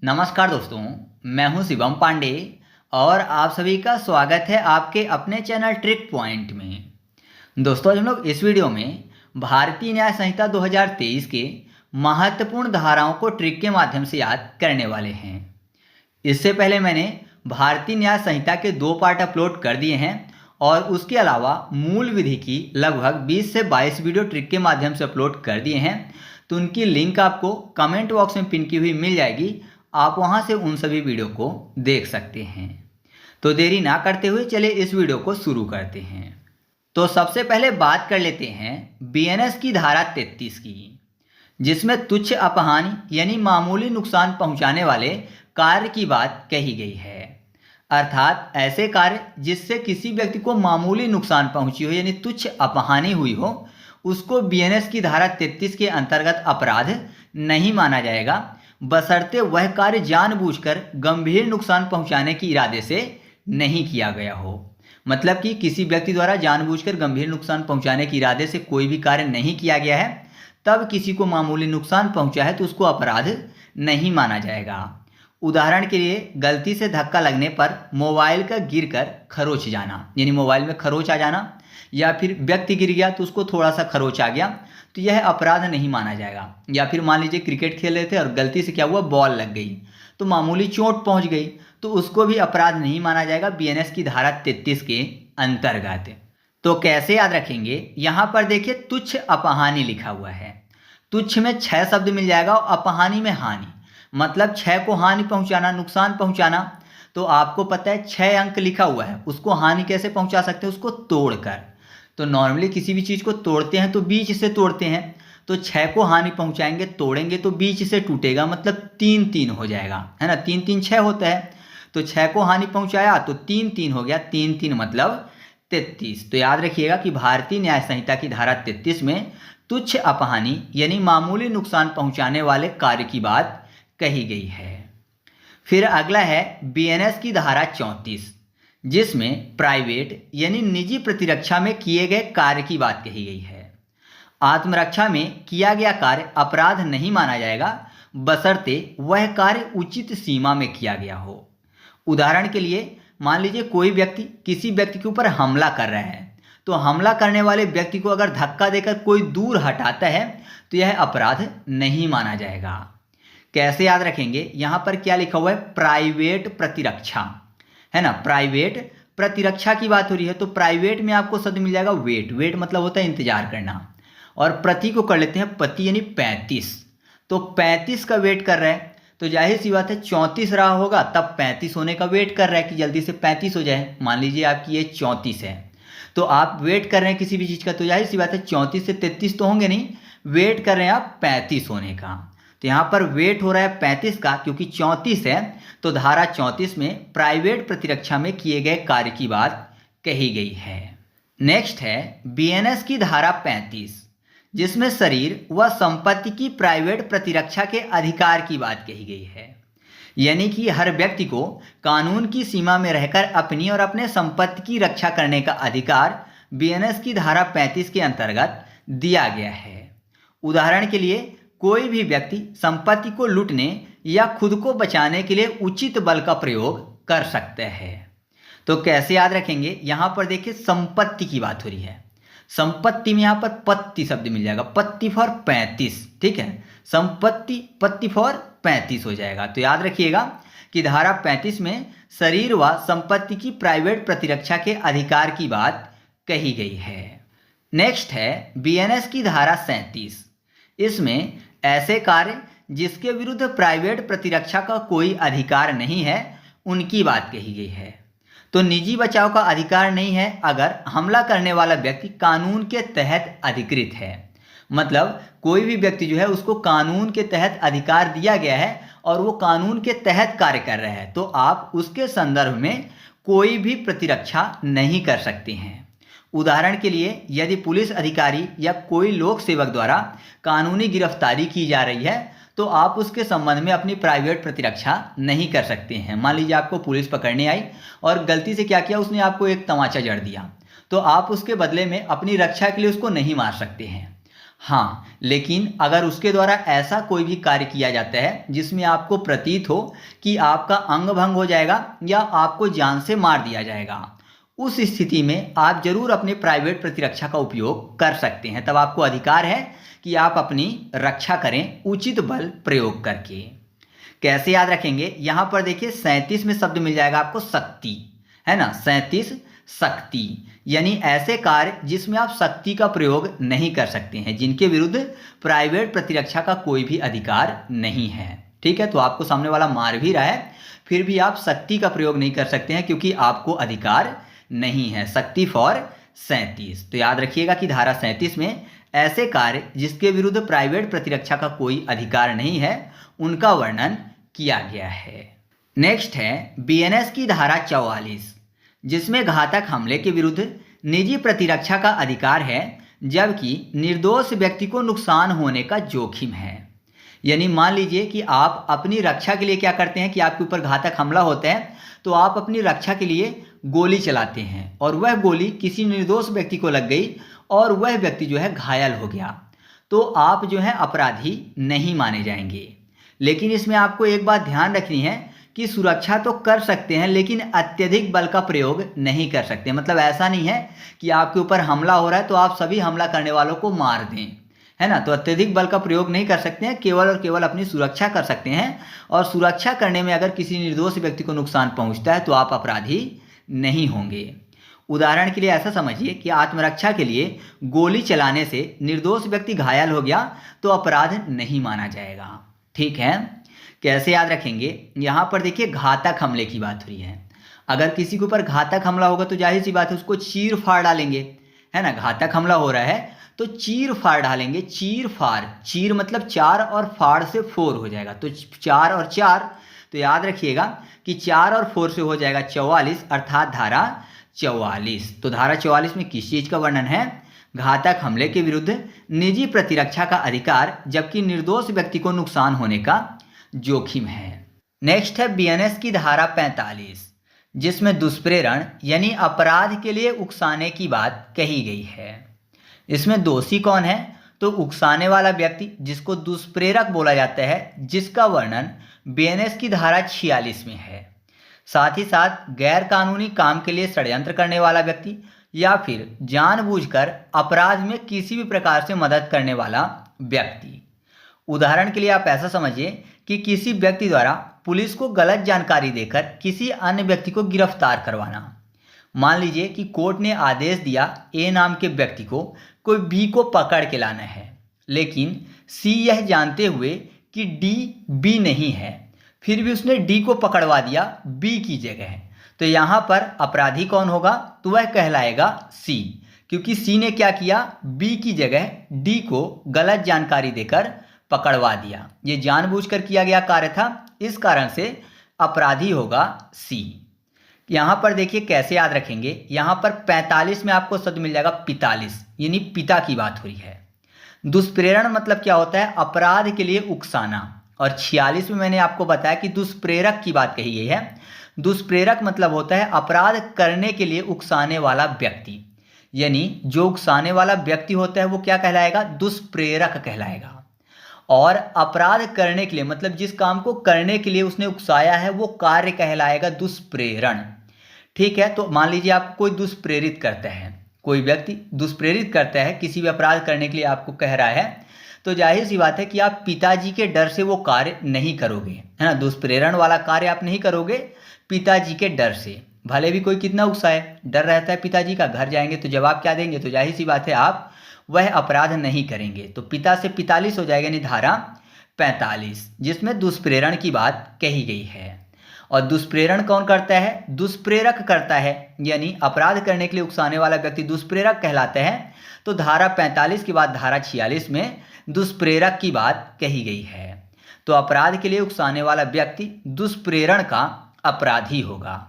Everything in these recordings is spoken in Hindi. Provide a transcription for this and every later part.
नमस्कार दोस्तों, मैं हूं शिवम पांडे और आप सभी का स्वागत है आपके अपने चैनल ट्रिक पॉइंट में। दोस्तों, आज हम लोग इस वीडियो में भारतीय न्याय संहिता 2023 के महत्वपूर्ण धाराओं को ट्रिक के माध्यम से याद करने वाले हैं। इससे पहले मैंने भारतीय न्याय संहिता के 2 पार्ट अपलोड कर दिए हैं और उसके अलावा मूल विधि की लगभग 20 से 22 वीडियो ट्रिक के माध्यम से अपलोड कर दिए हैं। तो उनकी लिंक आपको कमेंट बॉक्स में पिन की हुई मिल जाएगी, आप वहां से उन सभी वीडियो को देख सकते हैं। तो देरी ना करते हुए चलिए इस वीडियो को शुरू करते हैं। तो सबसे पहले बात कर लेते हैं बीएनएस की धारा 33 की, जिसमें तुच्छ अपहानि यानी मामूली नुकसान पहुंचाने वाले कार्य की बात कही गई है। अर्थात ऐसे कार्य जिससे किसी व्यक्ति को मामूली नुकसान पहुंची हो यानी तुच्छ अपहानि हुई हो, उसको बीएनएस की धारा 33 के अंतर्गत अपराध नहीं माना जाएगा, बशर्ते वह कार्य जानबूझकर गंभीर नुकसान पहुंचाने के इरादे से नहीं किया गया हो। मतलब कि किसी व्यक्ति द्वारा जानबूझकर गंभीर नुकसान पहुंचाने के इरादे से कोई भी कार्य नहीं किया गया है, तब किसी को मामूली नुकसान पहुंचा है तो उसको अपराध नहीं माना जाएगा। उदाहरण के लिए, गलती से धक्का लगने पर मोबाइल का गिरकर खरोच जाना यानी मोबाइल में खरोच आ जाना, या फिर व्यक्ति गिर गया तो उसको थोड़ा सा खरोच आ गया, तो यह अपराध नहीं माना जाएगा। या फिर मान लीजिए क्रिकेट खेल रहे थे और गलती से क्या हुआ, बॉल लग गई तो मामूली चोट पहुंच गई, तो उसको भी अपराध नहीं माना जाएगा बीएनएस की धारा 33 के अंतर्गत। तो कैसे याद रखेंगे, यहां पर देखिए तुच्छ अपहानि लिखा हुआ है। तुच्छ में 6 शब्द मिल जाएगा और अपहानि में हानि, मतलब 6 को हानि पहुंचाना, नुकसान पहुंचाना। तो आपको पता है 6 अंक लिखा हुआ है, उसको हानि कैसे पहुंचा सकते हैं, उसको तोड़कर। तो नॉर्मली किसी भी चीज़ को तोड़ते हैं तो बीच से तोड़ते हैं, तो 6 को हानि पहुंचाएंगे, तोड़ेंगे तो बीच से टूटेगा, मतलब 3 3 हो जाएगा, है ना। 3 3 6 होता है, तो 6 को हानि पहुंचाया तो 3 3 हो गया, 3 3 मतलब 33। तो याद रखिएगा कि भारतीय न्याय संहिता की धारा 33 में तुच्छ अपहानि यानी मामूली नुकसान पहुंचाने वाले कार्य की बात कही गई है। फिर अगला है बीएनएस की धारा 34, जिसमें प्राइवेट यानी निजी प्रतिरक्षा में किए गए कार्य की बात कही गई है। आत्मरक्षा में किया गया कार्य अपराध नहीं माना जाएगा, बशर्ते वह कार्य उचित सीमा में किया गया हो। उदाहरण के लिए, मान लीजिए कोई व्यक्ति किसी व्यक्ति के ऊपर हमला कर रहा है, तो हमला करने वाले व्यक्ति को अगर धक्का देकर कोई दूर हटाता है तो यह अपराध नहीं माना जाएगा। कैसे याद रखेंगे, यहां पर क्या लिखा हुआ है, प्राइवेट प्रतिरक्षा, है ना। प्राइवेट प्रतिरक्षा की बात हो रही है, तो प्राइवेट में आपको शब्द मिल जाएगा वेट। वेट मतलब होता है इंतजार करना, और प्रति को कर लेते हैं पति यानी 35। तो 35 का वेट कर रहा है, तो जाहिर सी बात है 34 रहा होगा, तब 35 होने का वेट कर रहा है कि जल्दी से 35 हो जाए। मान लीजिए आपकी ये 34 है, तो आप वेट कर रहे हैं किसी भी चीज़ का, तो जाहिर सी बात है 34 से 33 तो होंगे नहीं, वेट कर रहे हैं आप 35 होने का। तो यहाँ पर वेट हो रहा है 35 का, क्योंकि 34 है, तो धारा 34 में प्राइवेट प्रतिरक्षा में किए गए कार्य की बात कही गई है। नेक्स्ट है बीएनएस की धारा 35, जिसमें शरीर व संपत्ति की प्राइवेट प्रतिरक्षा के अधिकार की बात कही गई है। यानी कि हर व्यक्ति को कानून की सीमा में रहकर अपनी और अपने संपत्ति की रक्षा करने का अधिकार बीएनएस की धारा 35 के अंतर्गत दिया गया है। उदाहरण के लिए, कोई भी व्यक्ति संपत्ति को लूटने या खुद को बचाने के लिए उचित बल का प्रयोग कर सकता है। तो कैसे याद रखेंगे, यहां पर देखिए संपत्ति की बात हो रही है, संपत्ति में यहां पर पत्ति शब्द मिल जाएगा, पत्ति फॉर 35, ठीक है। संपत्ति पत्ति फॉर 35 हो जाएगा। तो याद रखिएगा कि धारा 35 में शरीर व संपत्ति की प्राइवेट प्रतिरक्षा के अधिकार की बात कही गई है। नेक्स्ट है बीएनएस की धारा 37, इसमें ऐसे कार्य जिसके विरुद्ध प्राइवेट प्रतिरक्षा का कोई अधिकार नहीं है उनकी बात कही गई है। तो निजी बचाव का अधिकार नहीं है अगर हमला करने वाला व्यक्ति कानून के तहत अधिकृत है, मतलब कोई भी व्यक्ति जो है उसको कानून के तहत अधिकार दिया गया है और वो कानून के तहत कार्य कर रहा है, तो आप उसके संदर्भ में कोई भी प्रतिरक्षा नहीं कर सकते हैं। उदाहरण के लिए, यदि पुलिस अधिकारी या कोई लोक सेवक द्वारा कानूनी गिरफ्तारी की जा रही है तो आप उसके संबंध में अपनी प्राइवेट प्रतिरक्षा नहीं कर सकते हैं। मान लीजिए आपको पुलिस पकड़ने आई और गलती से क्या किया, उसने आपको एक तमाचा जड़ दिया, तो आप उसके बदले में अपनी रक्षा के लिए उसको नहीं मार सकते हैं। हाँ, लेकिन अगर उसके द्वारा ऐसा कोई भी कार्य किया जाता है जिसमें आपको प्रतीत हो कि आपका अंग भंग हो जाएगा या आपको जान से मार दिया जाएगा, उस स्थिति में आप जरूर अपने प्राइवेट प्रतिरक्षा का उपयोग कर सकते हैं। तब आपको अधिकार है कि आप अपनी रक्षा करें उचित बल प्रयोग करके। कैसे याद रखेंगे? यहां पर देखिए 37 में शब्द मिल जाएगा आपको शक्ति, है ना। 37 शक्ति यानी ऐसे कार्य जिसमें आप शक्ति का प्रयोग नहीं कर सकते हैं, जिनके विरुद्ध प्राइवेट प्रतिरक्षा का कोई भी अधिकार नहीं है। ठीक है, तो आपको सामने वाला मार भी रहा है फिर भी आप शक्ति का प्रयोग नहीं कर सकते हैं क्योंकि आपको अधिकार नहीं है। शक्ति फॉर 37। तो याद रखिएगा कि धारा 37 में ऐसे कार्य जिसके विरुद्ध प्राइवेट प्रतिरक्षा का कोई अधिकार नहीं है उनका वर्णन किया गया है। नेक्स्ट है बीएनएस की धारा 44, जिसमें घातक हमले के विरुद्ध निजी प्रतिरक्षा का अधिकार है जबकि निर्दोष व्यक्ति को नुकसान होने का जोखिम है। यानी मान लीजिए कि आप अपनी रक्षा के लिए क्या करते हैं कि आपके ऊपर घातक हमला होता है तो आप अपनी रक्षा के लिए गोली चलाते हैं और वह गोली किसी निर्दोष व्यक्ति को लग गई और वह व्यक्ति जो है घायल हो गया, तो आप जो है अपराधी नहीं माने जाएंगे। लेकिन इसमें आपको एक बात ध्यान रखनी है कि सुरक्षा तो कर सकते हैं लेकिन अत्यधिक बल का प्रयोग नहीं कर सकते। मतलब ऐसा नहीं है कि आपके ऊपर हमला हो रहा है तो आप सभी हमला करने वालों को मार दें, है ना। तो अत्यधिक बल का प्रयोग नहीं कर सकते हैं, केवल और केवल अपनी सुरक्षा कर सकते हैं। और सुरक्षा करने में अगर किसी निर्दोष व्यक्ति को नुकसान पहुंचता है तो आप अपराधी नहीं होंगे। उदाहरण के लिए ऐसा समझिए कि आत्मरक्षा के लिए गोली चलाने से निर्दोष व्यक्ति घायल हो गया तो अपराध नहीं माना जाएगा। ठीक है, कैसे याद रखेंगे? यहाँ पर देखिए घातक हमले की बात हो रही है। अगर किसी के ऊपर घातक हमला होगा तो जाहिर सी बात है उसको चीर फाड़ डालेंगे, है ना। घातक हमला हो रहा है तो चीर फाड़ डालेंगे। चीर फाड़, चीर मतलब 4 और फाड़ से 4 हो जाएगा, तो 4 और 4, तो याद रखिएगा कि 4 और 4 से हो जाएगा 44, अर्थात धारा 44। तो धारा 44 में किस चीज का वर्णन है? घातक हमले के विरुद्ध निजी प्रतिरक्षा का अधिकार जबकि निर्दोष व्यक्ति को नुकसान होने का जोखिम है। नेक्स्ट है बीएनएस की धारा 45, जिसमें दुष्प्रेरण यानी अपराध के लिए उकसाने की बात कही गई है। इसमें दोषी कौन है? तो उकसाने वाला व्यक्ति जिसको दुष्प्रेरक बोला जाता है, जिसका वर्णन बीएनएस की धारा 46 में है। साथ ही साथ गैर कानूनी काम के लिए षड्यंत्र करने वाला व्यक्ति या फिर जानबूझकर अपराध में किसी भी प्रकार से मदद करने वाला व्यक्ति। उदाहरण के लिए आप ऐसा समझिए कि किसी व्यक्ति द्वारा पुलिस को गलत जानकारी देकर किसी अन्य व्यक्ति को गिरफ्तार करवाना। मान लीजिए कि कोर्ट ने आदेश दिया ए नाम के व्यक्ति को कोई बी को पकड़ के लाना है, लेकिन सी यह जानते हुए कि डी बी नहीं है फिर भी उसने डी को पकड़वा दिया बी की जगह। तो यहाँ पर अपराधी कौन होगा? तो वह कहलाएगा सी, क्योंकि सी ने क्या किया? बी की जगह डी को गलत जानकारी देकर पकड़वा दिया। ये जानबूझकर किया गया कार्य था, इस कारण से अपराधी होगा सी। यहाँ पर देखिए कैसे याद रखेंगे, यहाँ पर 45 में आपको शब्द मिल जाएगा 45, यानी पिता की बात हो रही है। दुष्प्रेरण मतलब क्या होता है? अपराध के लिए उकसाना। और 46 में मैंने आपको बताया कि दुष्प्रेरक की बात कही गई है। दुष्प्रेरक मतलब होता है अपराध करने के लिए उकसाने वाला व्यक्ति, यानी जो उकसाने वाला व्यक्ति होता है वो क्या कहलाएगा? दुष्प्रेरक कहलाएगा। और अपराध करने के लिए मतलब जिस काम को करने के लिए उसने उकसाया है वो कार्य कहलाएगा दुष्प्रेरण। ठीक है, तो मान लीजिए आप कोई दुष्प्रेरित करता है, कोई व्यक्ति दुष्प्रेरित करता है किसी भी अपराध करने के लिए आपको कह रहा है, तो जाहिर सी बात है कि आप पिताजी के डर से वो कार्य नहीं करोगे, है ना। दुष्प्रेरण वाला कार्य आप नहीं करोगे पिताजी के डर से, भले भी कोई कितना उकसाए, डर रहता है पिताजी का। घर जाएंगे तो जवाब क्या देंगे? तो जाहिर सी बात है आप वह अपराध नहीं करेंगे। तो पिता से 45 हो जाएगा, यानी धारा 45, जिसमें दुष्प्रेरण की बात कही गई है। और दुष्प्रेरण कौन करता है? दुष्प्रेरक करता है, यानी अपराध करने के लिए उकसाने वाला व्यक्ति दुष्प्रेरक कहलाता है। तो धारा 45 के बाद धारा 46 में दुष्प्रेरक की बात कही गई है। तो अपराध के लिए उकसाने वाला व्यक्ति दुष्प्रेरण का अपराधी होगा।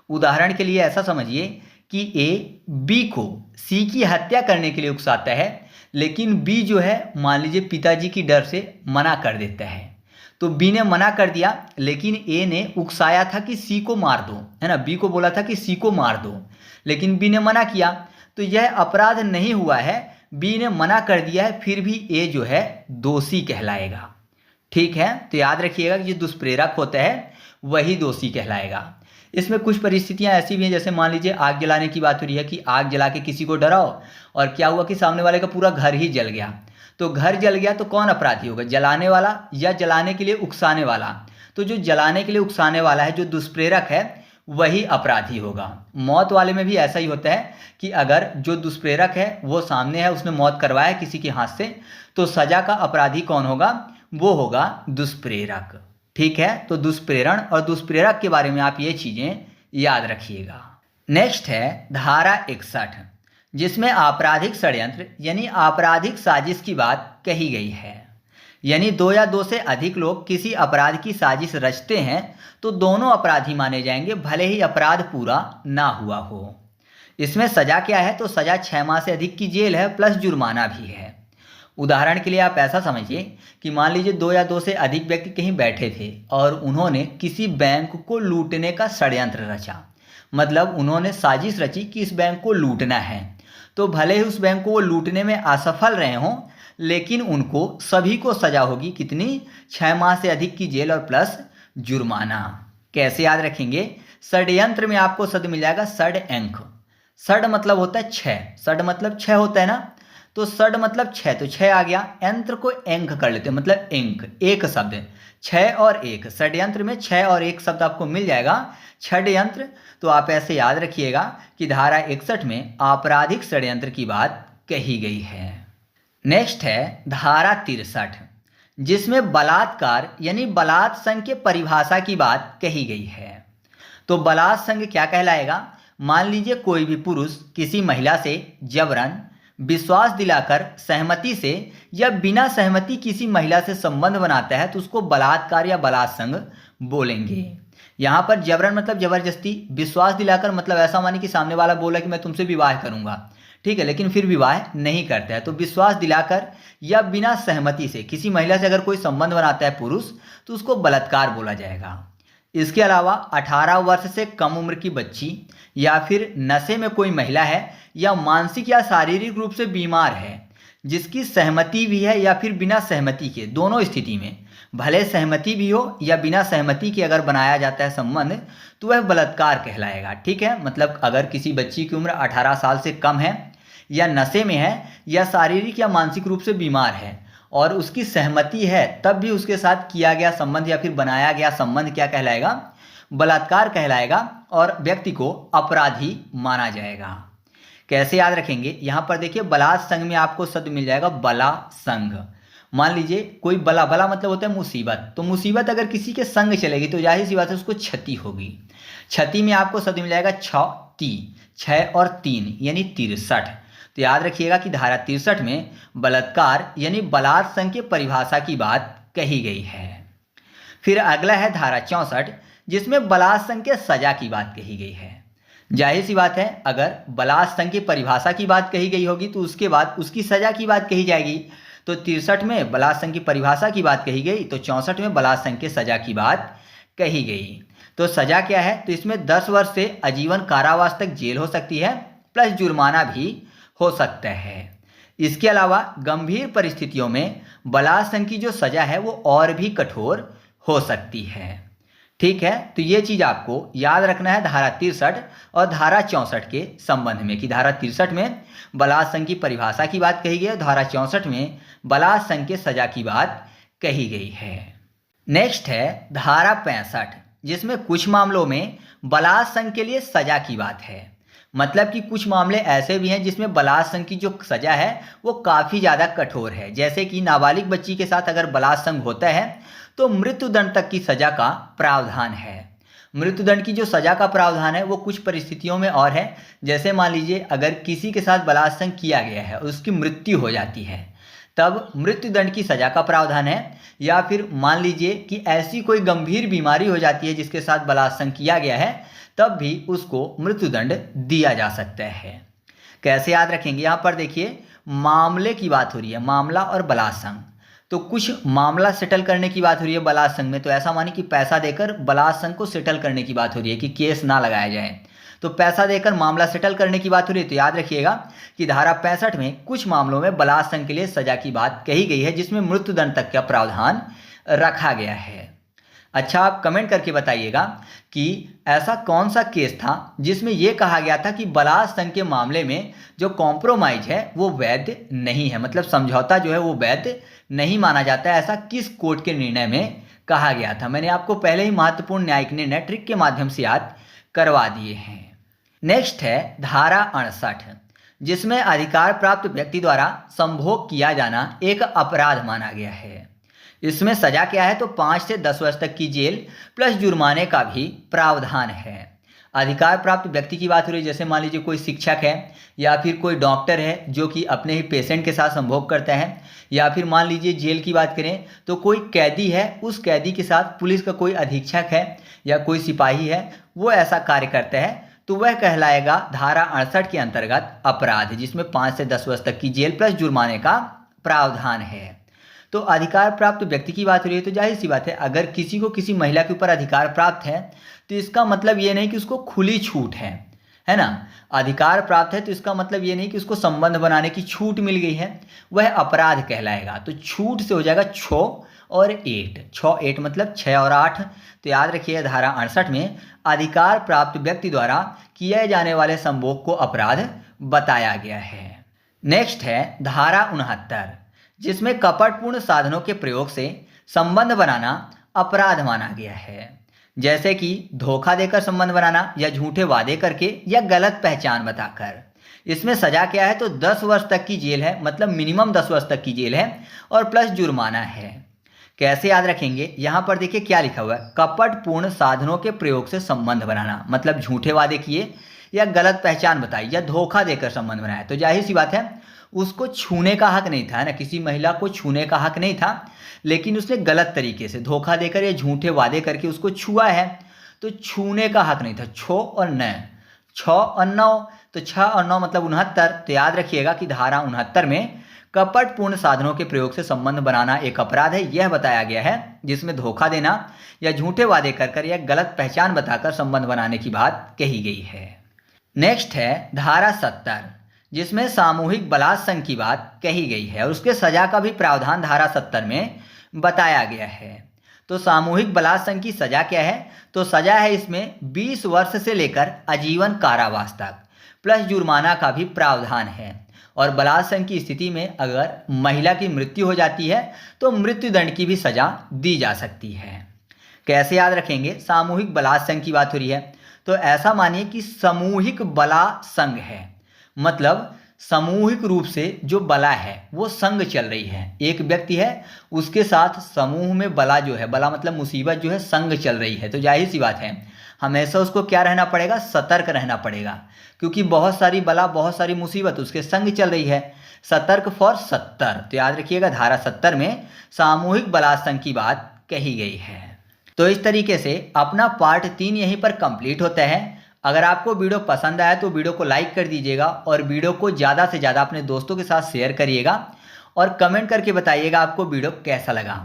उदाहरण के लिए ऐसा समझिए कि ए बी को सी की हत्या करने के लिए उकसाता है, लेकिन बी जो है मान लीजिए पिताजी की डर से मना कर देता है। तो बी ने मना कर दिया, लेकिन ए ने उकसाया था कि सी को मार दो, है ना। बी को बोला था कि सी को मार दो, लेकिन बी ने मना किया, तो यह अपराध नहीं हुआ है। बी ने मना कर दिया है, फिर भी ए जो है दोषी कहलाएगा। ठीक है, तो याद रखिएगा कि जो दुष्प्रेरक होता है वही दोषी कहलाएगा। इसमें कुछ परिस्थितियां ऐसी भी हैं, जैसे मान लीजिए आग जलाने की बात हो रही है कि आग जला के किसी को डराओ और क्या हुआ कि सामने वाले का पूरा घर ही जल गया। तो घर जल गया तो कौन अपराधी होगा, जलाने वाला या जलाने के लिए उकसाने वाला? तो जो जलाने के लिए उकसाने वाला है, जो दुष्प्रेरक है, वही अपराधी होगा। मौत वाले में भी ऐसा ही होता है कि अगर जो दुष्प्रेरक है वो सामने है, उसने मौत करवाया किसी के हाथ से, तो सजा का अपराधी कौन होगा, वो होगा दुष्प्रेरक। ठीक है, तो दुष्प्रेरण और दुष्प्रेरक के बारे में आप ये चीजें याद रखिएगा। नेक्स्ट है धारा 61, जिसमें आपराधिक षड्यंत्र यानी आपराधिक साजिश की बात कही गई है। यानी दो या दो से अधिक लोग किसी अपराध की साजिश रचते हैं तो दोनों अपराधी माने जाएंगे, भले ही अपराध पूरा ना हुआ हो। इसमें सजा क्या है, तो सजा 6 माह से अधिक की जेल है प्लस जुर्माना भी है। उदाहरण के लिए आप ऐसा समझिए कि मान लीजिए दो या दो से अधिक व्यक्ति कहीं बैठे थे और उन्होंने किसी बैंक को लूटने का षड्यंत्र रचा। मतलब उन्होंने साजिश रची कि इस बैंक को लूटना है। तो भले ही उस बैंक को वो लूटने में असफल रहे हों, लेकिन उनको सभी को सजा होगी कितनी, 6 माह से अधिक की जेल और प्लस जुर्माना। कैसे याद रखेंगे, षड्यंत्र में आपको शब्द मिल जाएगा षड अंक। षड मतलब होता है 6, षड मतलब 6 होता है ना, तो षड मतलब 6, तो 6 आ गया। यंत्र को अंक कर लेते हैं, मतलब अंक, एक शब्द, 6 और 1। षड्यंत्र में 6 और 1 शब्द आपको मिल जाएगा, षड्यंत्र। तो आप ऐसे याद रखिएगा कि धारा 61 में आपराधिक षड्यंत्र की बात कही गई है। नेक्स्ट है धारा 63, जिसमें बलात्कार यानी बलात् संघ के परिभाषा की बात कही गई है। तो बलात् संघ क्या कहलाएगा, मान लीजिए कोई भी पुरुष किसी महिला से जबरन, विश्वास दिलाकर, सहमति से या बिना सहमति किसी महिला से संबंध बनाता है तो उसको बलात्कार या बलात् संघ बोलेंगे। यहाँ पर जबरन मतलब जबरदस्ती, विश्वास दिलाकर मतलब ऐसा माने कि सामने वाला बोला कि मैं तुमसे विवाह करूंगा, ठीक है, लेकिन फिर विवाह नहीं करता है, तो विश्वास दिलाकर या बिना सहमति से किसी महिला से अगर कोई संबंध बनाता है पुरुष तो उसको बलात्कार बोला जाएगा। इसके अलावा 18 वर्ष से कम उम्र की बच्ची या फिर नशे में कोई महिला है या मानसिक या शारीरिक रूप से बीमार है, जिसकी सहमति भी है या फिर बिना सहमति के, दोनों स्थिति में, भले सहमति भी हो या बिना सहमति के अगर बनाया जाता है संबंध तो वह बलात्कार कहलाएगा। ठीक है, मतलब अगर किसी बच्ची की उम्र 18 साल से कम है या नशे में है या शारीरिक या मानसिक रूप से बीमार है और उसकी सहमति है, तब भी उसके साथ किया गया संबंध या फिर बनाया गया संबंध क्या कहलाएगा, बलात्कार कहलाएगा और व्यक्ति को अपराधी माना जाएगा। कैसे याद रखेंगे, यहाँ पर देखिए बलात् संघ में आपको शब्द मिल जाएगा बला संघ। मान लीजिए कोई बला, बला मतलब होता है मुसीबत, तो मुसीबत अगर किसी के संग चलेगी तो जाहिर सी बात है उसको क्षति होगी। क्षति में आपको शब्द मिल जाएगा 6 और 3 यानी 63। तो याद रखिएगा कि धारा 63 में बलात्कार यानी बलात् संघ की परिभाषा की बात कही गई है। फिर अगला है धारा 64, जिसमें बलात् संघ के सजा की बात कही गई है। जाहिर सी बात है अगर बलात् संघ की परिभाषा की बात कही गई होगी तो उसके बाद उसकी सजा की बात कही जाएगी। तो 63 में बलात् संघ की परिभाषा की बात कही गई, तो 64 में बलात् संघ के सजा की बात कही गई। तो सजा क्या है, तो इसमें 10 वर्ष से आजीवन कारावास तक जेल हो सकती है प्लस जुर्माना भी हो सकता है। इसके अलावा गंभीर परिस्थितियों में बलात् संघ की जो सजा है वो और भी कठोर हो सकती है। ठीक है, तो ये चीज आपको याद रखना है धारा 63 और धारा 64 के संबंध में कि धारा 63 में बलात् संघ की परिभाषा की बात कही गई है, धारा 64 में बलात् संघ के सजा की बात कही गई है। नेक्स्ट है धारा 65, जिसमें कुछ मामलों में बलात् संघ के लिए सजा की बात है। मतलब कि कुछ मामले ऐसे भी हैं जिसमें बलात् संघ की जो सजा है वो काफ़ी ज़्यादा कठोर है। जैसे कि नाबालिग बच्ची के साथ अगर बलात् संघ होता है तो मृत्युदंड तक की सजा का प्रावधान है। मृत्युदंड की जो सजा का प्रावधान है वो कुछ परिस्थितियों में और है। जैसे मान लीजिए अगर किसी के साथ बलात् संघ किया गया है और उसकी मृत्यु हो जाती है तब मृत्युदंड की सजा का प्रावधान है, या फिर मान लीजिए कि ऐसी कोई गंभीर बीमारी हो जाती है जिसके साथ बलात् संघ किया गया है तब भी उसको मृत्युदंड दिया जा सकता है। कैसे याद रखेंगे, यहाँ पर देखिए मामले की बात हो रही है, मामला और बलात् संघ। तो कुछ मामला सेटल करने की बात हो रही है बलात् संघ में, तो ऐसा माने कि पैसा देकर बलात् संघ को सेटल करने की बात हो रही है कि केस ना लगाया जाए। तो पैसा देकर मामला सेटल करने की बात हो रही है। तो याद रखिएगा कि धारा 65 में कुछ मामलों में बलात्संग के लिए सजा की बात कही गई है, जिसमें मृत्युदंड तक का प्रावधान रखा गया है। अच्छा, आप कमेंट करके बताइएगा कि ऐसा कौन सा केस था जिसमें यह कहा गया था कि बलात्संग के मामले में जो कॉम्प्रोमाइज है वो वैध नहीं है, मतलब समझौता जो है वो वैध नहीं माना जाता है। ऐसा किस कोर्ट के निर्णय में कहा गया था? मैंने आपको पहले ही महत्वपूर्ण न्यायिक निर्णय ट्रिक के माध्यम से याद करवा दिए हैं। नेक्स्ट है धारा 68, जिसमें अधिकार प्राप्त व्यक्ति द्वारा संभोग किया जाना एक अपराध माना गया है। इसमें सजा क्या है? तो 5 से 10 वर्ष तक की जेल प्लस जुर्माने का भी प्रावधान है। अधिकार प्राप्त व्यक्ति की बात हो रही है, जैसे मान लीजिए कोई शिक्षक है या फिर कोई डॉक्टर है जो कि अपने ही पेशेंट के साथ संभोग करता है, या फिर मान लीजिए जेल की बात करें तो कोई कैदी है, उस कैदी के साथ पुलिस का कोई अधीक्षक है या कोई सिपाही है, वो ऐसा कार्य करता है, तो वह कहलाएगा धारा 68 के अंतर्गत अपराध, जिसमें 5 से 10 वर्ष तक की जेल प्लस जुर्माने का प्रावधान है। तो अधिकार प्राप्त व्यक्ति की बात हो रही है, तो जाहिर सी बात है अगर किसी को किसी महिला के ऊपर अधिकार प्राप्त है तो इसका मतलब ये नहीं कि उसको खुली छूट है ना। अधिकार प्राप्त है तो इसका मतलब ये नहीं कि उसको संबंध बनाने की छूट मिल गई है, वह अपराध कहलाएगा। तो छूट से हो जाएगा 6 और 8, 6 8 मतलब 6 और 8। तो याद रखिए धारा 68 में अधिकार प्राप्त व्यक्ति द्वारा किए जाने वाले संभोग को अपराध बताया गया है। नेक्स्ट है धारा 69, जिसमें कपटपूर्ण साधनों के प्रयोग से संबंध बनाना अपराध माना गया है, जैसे कि धोखा देकर संबंध बनाना या झूठे वादे करके या गलत पहचान बताकर। इसमें सजा क्या है? तो 10 वर्ष तक की जेल है, मतलब मिनिमम 10 वर्ष तक की जेल है और प्लस जुर्माना है। कैसे याद रखेंगे? यहाँ पर देखिए क्या लिखा हुआ है, कपटपूर्ण साधनों के प्रयोग से संबंध बनाना, मतलब झूठे वादे किए या गलत पहचान बताई या धोखा देकर संबंध बनाया। तो जाहिर सी बात है उसको छूने का हक नहीं था ना, किसी महिला को छूने का हक नहीं था, लेकिन उसने गलत तरीके से धोखा देकर या झूठे वादे करके उसको छुआ है, तो छूने का हक नहीं था। 6 और 9, 6 और 9, तो 6 और 9 मतलब 69। तो याद रखिएगा कि धारा 69 में कपटपूर्ण साधनों के प्रयोग से संबंध बनाना एक अपराध है, यह बताया गया है, जिसमें धोखा देना या झूठे वादे कर या गलत पहचान बताकर संबंध बनाने की बात कही गई है। नेक्स्ट है धारा 70, जिसमें सामूहिक बलात्संग की बात कही गई है और उसके सजा का भी प्रावधान धारा 70 में बताया गया है। तो सामूहिक बलात्संग की सजा क्या है? तो सजा है इसमें 20 वर्ष से लेकर आजीवन कारावास तक प्लस जुर्माना का भी प्रावधान है। और बलात्संग की स्थिति में अगर महिला की मृत्यु हो जाती है तो मृत्युदंड की भी सजा दी जा सकती है। कैसे याद रखेंगे? सामूहिक बलात्संग की बात हो रही है तो ऐसा मानिए कि सामूहिक बलात्संग है, मतलब सामूहिक रूप से जो बला है वो संग चल रही है, एक व्यक्ति है उसके साथ समूह में बला जो है, बला मतलब मुसीबत जो है, संग चल रही है। तो जाहिर सी बात है हमेशा उसको क्या रहना पड़ेगा? सतर्क रहना पड़ेगा, क्योंकि बहुत सारी बला बहुत सारी मुसीबत उसके संग चल रही है। सतर्क फॉर 70। तो याद रखिएगा धारा 70 में सामूहिक बलात्संग की बात कही गई है। तो इस तरीके से अपना पार्ट 3 यहीं पर कंप्लीट होता है। अगर आपको वीडियो पसंद आया तो वीडियो को लाइक कर दीजिएगा और वीडियो को ज़्यादा से ज़्यादा अपने दोस्तों के साथ शेयर करिएगा और कमेंट करके बताइएगा आपको वीडियो कैसा लगा।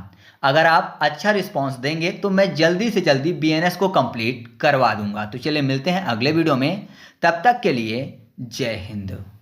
अगर आप अच्छा रिस्पांस देंगे तो मैं जल्दी से जल्दी BNS को कंप्लीट करवा दूंगा। तो चलिए मिलते हैं अगले वीडियो में, तब तक के लिए जय हिंद।